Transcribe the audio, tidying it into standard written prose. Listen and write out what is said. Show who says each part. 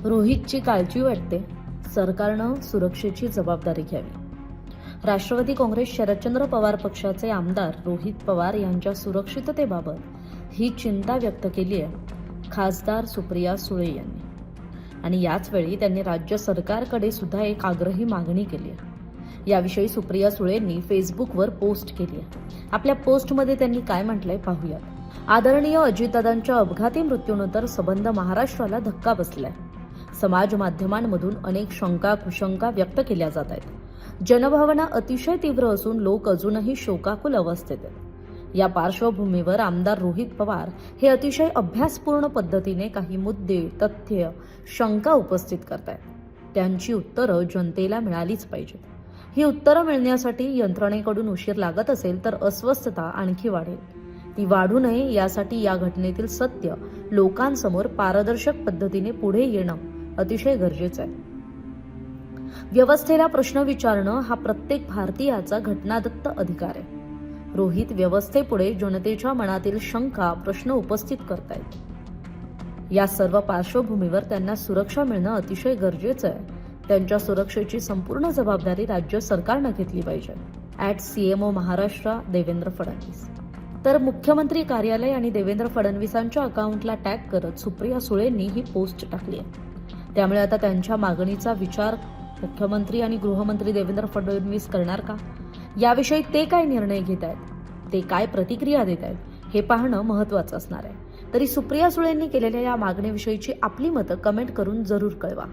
Speaker 1: रोहितची काळजी वाटते, सरकारनं सुरक्षेची जबाबदारी घ्यावी. राष्ट्रवादी काँग्रेस शरदचंद्र पवार पक्षाचे आमदार रोहित पवार यांच्या सुरक्षिततेबाबत ही चिंता व्यक्त केली आहे खासदार सुप्रिया सुळे यांनी. आणि याच वेळी त्यांनी राज्य सरकारकडे सुद्धा एक आग्रही मागणी केली आहे. याविषयी सुप्रिया सुळेंनी फेसबुकवर पोस्ट केली आहे. आपल्या पोस्टमध्ये त्यांनी काय म्हटलंय पाहूयात. आदरणीय अजितदादांच्या अपघाती मृत्यूनंतर सबंध महाराष्ट्राला धक्का बसलाय. समाज माध्यमांमधून अनेक शंका कुशंका व्यक्त केल्या जात आहेत. जनभावना अतिशय तीव्र असून लोक अजूनही शोकाकुल अवस्थेत आहेत. या पार्श्वभूमीवर आमदार रोहित पवार हे अतिशय अभ्यासपूर्ण पद्धतीने काही मुद्दे, तथ्य, शंका उपस्थित करतायत. त्यांची उत्तरं जनतेला मिळालीच पाहिजेत. ही उत्तरं मिळण्यासाठी यंत्रणेकडून उशीर लागत असेल तर अस्वस्थता आणखी वाढेल. ती वाढू नये यासाठी या घटनेतील सत्य लोकांसमोर पारदर्शक पद्धतीने पुढे येणं अतिशय गरजेचं आहे. व्यवस्थेला प्रश्न विचारणं हा प्रत्येक भारतीयाचा घटनादत्त अधिकार आहे. रोहित व्यवस्थेपुढे जनतेच्या मनातील शंका, प्रश्न उपस्थित करतायत. या सर्व पार्श्वभूमीवर त्यांना सुरक्षा मिळणं अतिशय गरजेचं आहे. त्यांच्या सुरक्षेची संपूर्ण जबाबदारी राज्य सरकारनं घेतली पाहिजे. @CMO महाराष्ट्र देवेंद्र फडणवीस. तर मुख्यमंत्री कार्यालय आणि देवेंद्र फडणवीसांच्या अकाउंटला टॅग करत सुप्रिया सुळेंनी ही पोस्ट टाकली आहे. त्यामुळे आता त्यांच्या मागणीचा विचार मुख्यमंत्री आणि गृहमंत्री देवेंद्र फडणवीस करणार का? याविषयी ते काय निर्णय घेत आहेत, ते काय प्रतिक्रिया देत आहेत, हे पाहणं महत्त्वाचं असणार आहे. तरी सुप्रिया सुळेंनी केलेल्या या मागणीविषयीची आपली मतं कमेंट करून जरूर कळवा.